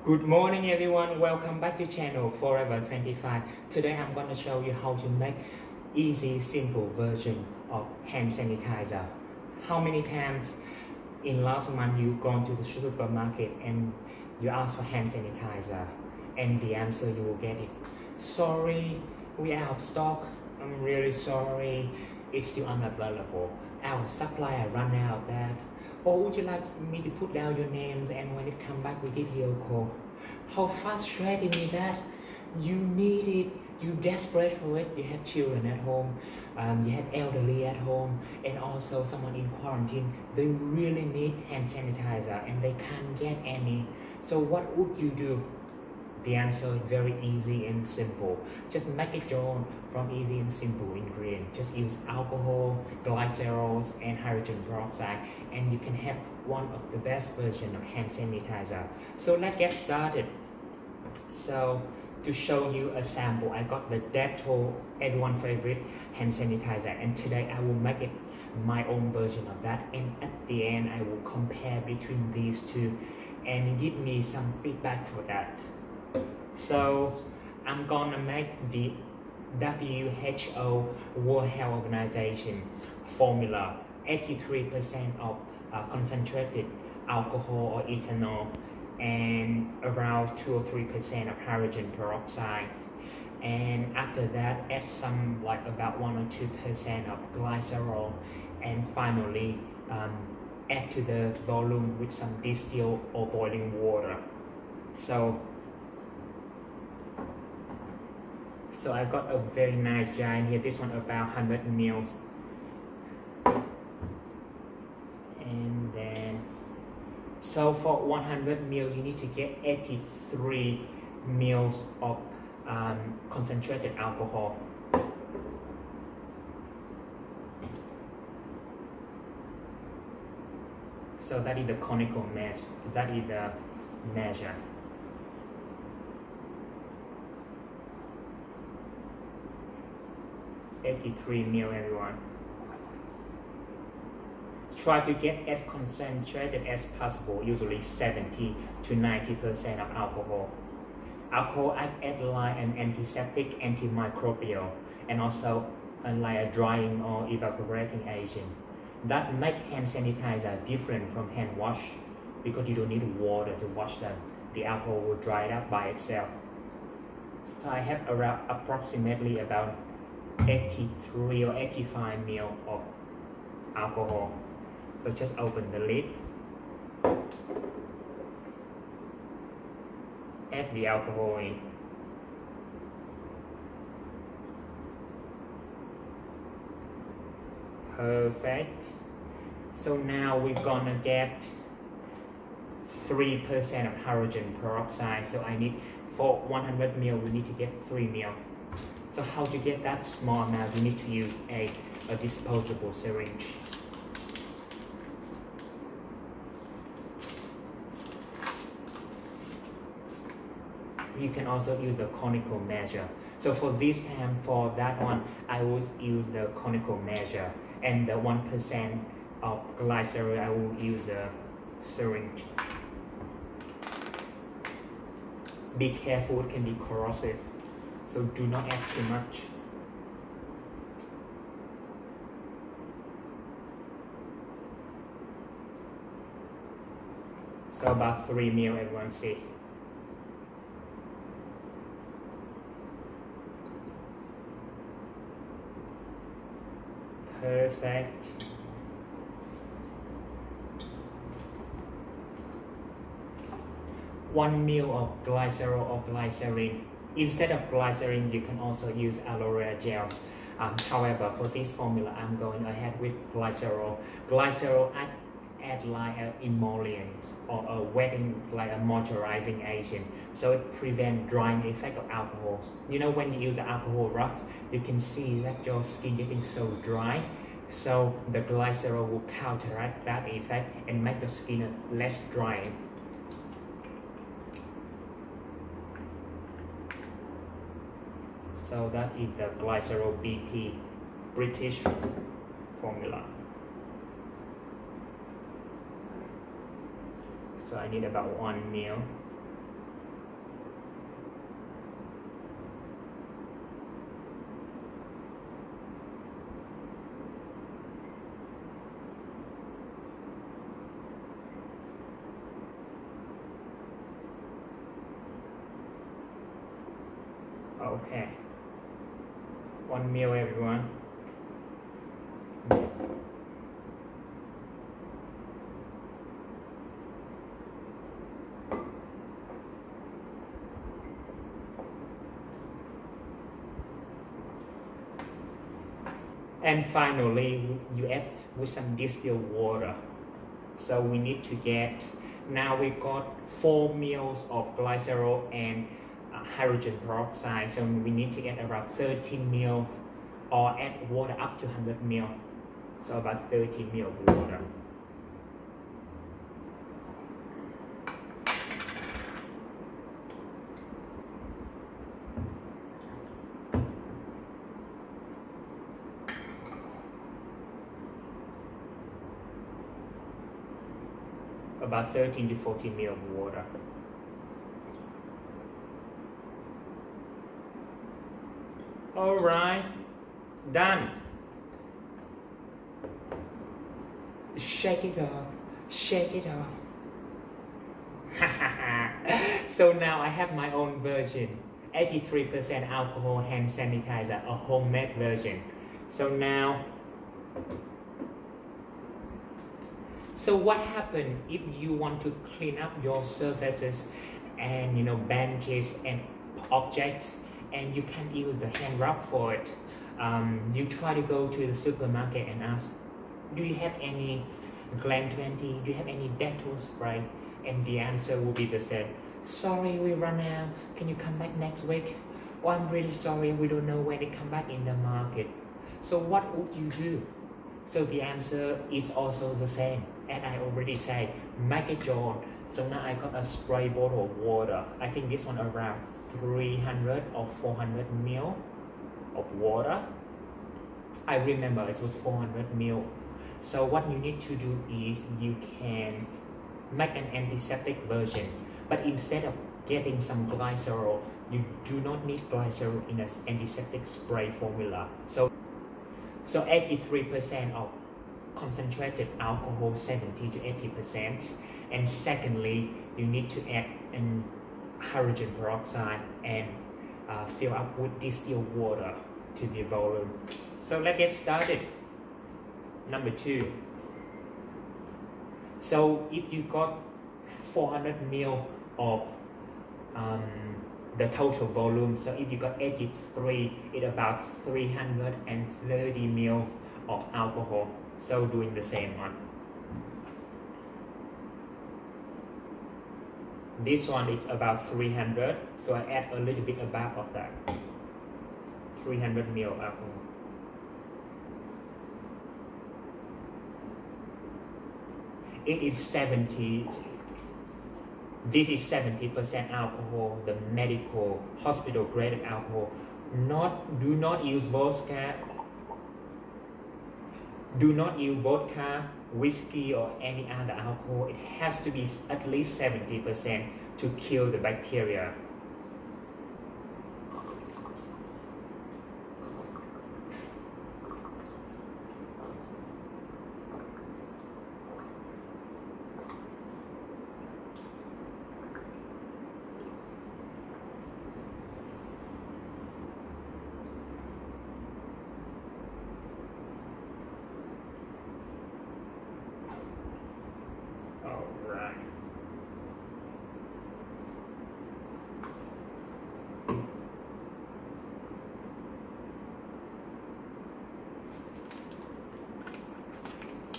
Good morning everyone, welcome back to channel Forever25. Today I'm going to show you how to make easy, simple version of hand sanitizer. How many times in last month you gone to the supermarket and you ask for hand sanitizer and the answer you will get is, sorry, we are out of stock, I'm really sorry, it's still unavailable. Our supplier ran out of that. Or would you like me to put down your names and when it come back we give you a call? How frustrating is that? You need it, you're desperate for it, you have children at home, you have elderly at home, and also someone in quarantine, they really need hand sanitizer and they can't get any. So what would you do? The answer is very easy and simple. Just make it your own from easy and simple ingredients. Just use alcohol, glycerols, and hydrogen peroxide, and you can have one of the best version of hand sanitizer. So let's get started. So to show you a sample, I got the Dettol, everyone's favorite hand sanitizer, and today I will make it my own version of that. And at the end, I will compare between these two and give me some feedback for that. So I'm gonna make the WHO World Health Organization formula, 83% of concentrated alcohol or ethanol, and around 2 or 3% of hydrogen peroxide, and after that add some like about 1 or 2% of glycerol, and finally add to the volume with some distilled or boiling water. So I got a very nice jar in here. This one about 100 ml. And then, so for 100 ml, you need to get 83 ml of concentrated alcohol. So that is the conical measure. That is the measure. $83 ml, everyone. Try to get as concentrated as possible, usually 70 to 90% of alcohol. Alcohol acts as like an antiseptic, antimicrobial, and also like a drying or evaporating agent. That makes hand sanitizer different from hand wash because you don't need water to wash them. The alcohol will dry it up by itself. So I have around approximately about 83 or 85 ml of alcohol. So just open the lid, add the alcohol in, perfect. So now we're gonna get 3% of hydrogen peroxide. So I need, for 100 ml we need to get 3 ml. So how to get that small amount? You need to use a disposable syringe. You can also use the conical measure. So for this time, for that one, I will use the conical measure, and the 1% of glycerol, I will use the syringe. Be careful, it can be corrosive. So do not add too much. So about 3 ml, everyone see. Perfect. One ml of glycerol or glycerin. Instead of glycerin, you can also use aloe vera gels. However, for this formula, I'm going ahead with glycerol. Glycerol add like an emollient or a wetting, like a moisturizing agent. So it prevents drying effect of alcohol. You know, when you use the alcohol rubs, you can see that your skin getting so dry. So the glycerol will counteract that effect and make your skin less dry. So that is the glycerol BP British formula. So I need about 1 ml. Okay, 1 ml everyone. And finally, you add with some distilled water. So we need to get, now we got 4 ml of glycerol and hydrogen peroxide. So we need to add around 13 ml or add water up to 100 ml. So about 30 ml of water. About 13 to 14 ml of water. All right, done. Shake it off, shake it off. So now I have my own version, 83% alcohol hand sanitizer, a homemade version. So now, so what happens if you want to clean up your surfaces and benches and objects, and you can't use the hand rub for it? You try to go to the supermarket and ask, do you have any Glen 20? Do you have any Dettol spray? And the answer will be the same. Sorry, we run out. Can you come back next week? Oh, I'm really sorry, we don't know when they come back in the market. So what would you do? So the answer is also the same. And I already say, make it your own. So now I got a spray bottle of water. I think this one around 300 or 400 ml of water. I remember it was 400 ml. So what you need to do is you can make an antiseptic version, but instead of getting some glycerol, you do not need glycerol in an antiseptic spray formula. So 83% of concentrated alcohol, 70 to 80%. And secondly, you need to add an hydrogen peroxide and fill up with distilled water to the volume. So let's get started. Number 2. So if you got 400 ml of the total volume, so if you got 83, it's about 330 ml of alcohol. So doing the same one. This one is about 300, so I add a little bit above of that. 300 ml alcohol. It is 70. This is 70% alcohol, the medical hospital grade alcohol. Do not use vodka. Do not use vodka, whiskey, or any other alcohol. It has to be at least 70% to kill the bacteria.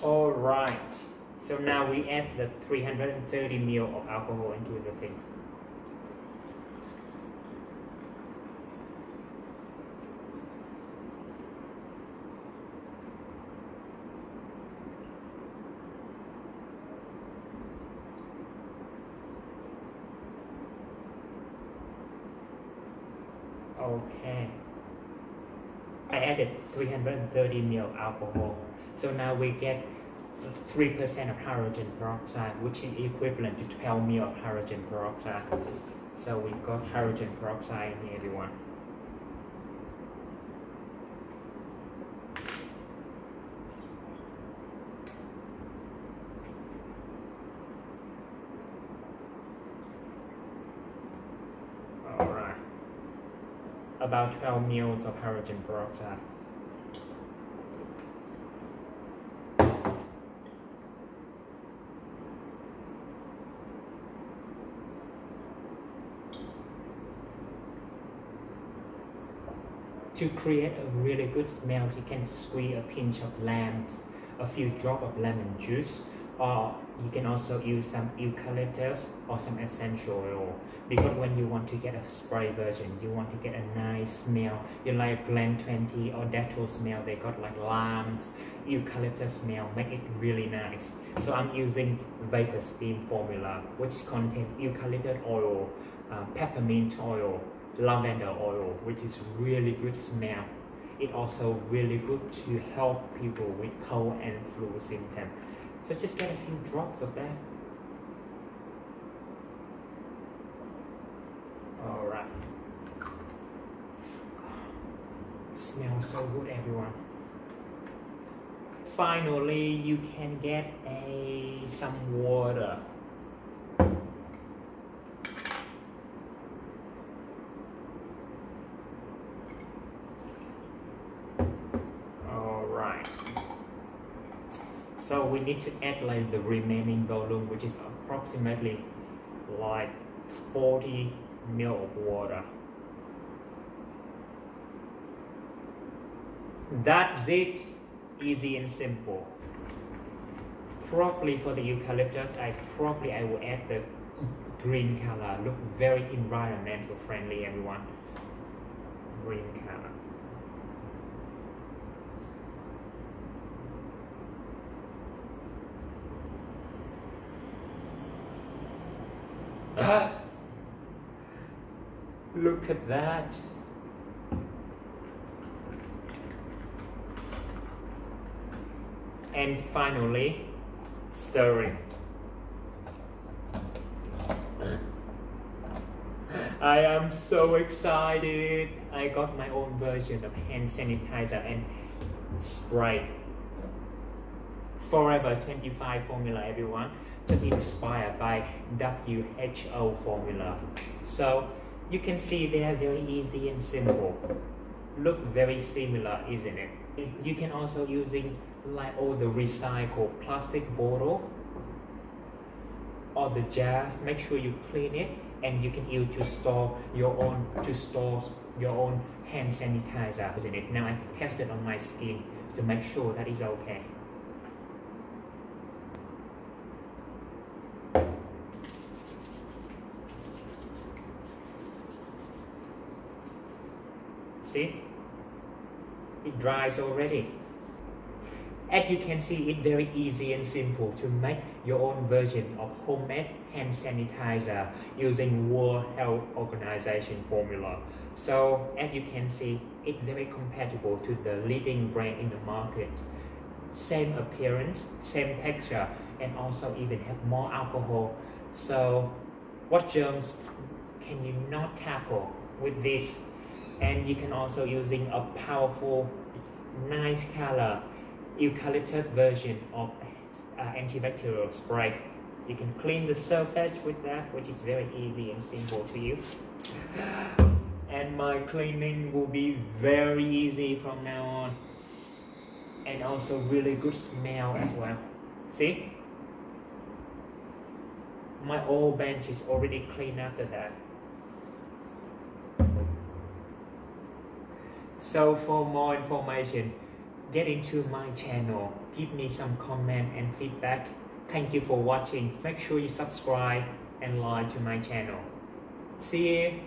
All right, so now we add the 330 ml of alcohol into the things. Okay, I added 330 ml alcohol. So now we get 3% of hydrogen peroxide, which is equivalent to 12 ml of hydrogen peroxide. So we got hydrogen peroxide in here, everyone. All right. about 12 ml of hydrogen peroxide. To create a really good smell, you can squeeze a pinch of lemons, a few drops of lemon juice, or you can also use some eucalyptus or some essential oil. Because when you want to get a spray version, you want to get a nice smell. You like Vlog29 or Dettol smell, they got like limes, eucalyptus smell, make it really nice. So I'm using vapor steam formula, which contains eucalyptus oil, peppermint oil, lavender oil, which is really good smell. It also really good to help people with cold and flu symptoms. So just get a few drops of that. Alright. Smells so good, everyone. Finally, you can get some water. So we need to add like the remaining volume, which is approximately like 40 ml of water. That's it, easy and simple. Probably for the eucalyptus, I will add the green color. Look very environmental friendly, everyone. Green color. Look at that. And finally, stirring. I am so excited. I got my own version of hand sanitizer and spray. Forever 25 formula, everyone. Just inspired by WHO formula. So you can see they are very easy and simple. Look very similar, isn't it? You can also using like all the recycled plastic bottle or the jars. Make sure you clean it, and you can use to store your own hand sanitizer, isn't it? Now I tested on my skin to make sure that is okay. See, it dries already. As you can see, it's very easy and simple to make your own version of homemade hand sanitizer using World Health Organization formula. So as you can see, it's very compatible to the leading brand in the market. Same appearance, same texture, and also even have more alcohol. So what germs can you not tackle with this? And you can also using a powerful, nice color eucalyptus version of antibacterial spray. You can clean the surface with that, which is very easy and simple to use. And my cleaning will be very easy from now on. And also really good smell as well. See? My old bench is already clean after that. So for more information, get into my channel, give me some comment and feedback. Thank you for watching. Make sure you subscribe and like to my channel. See you.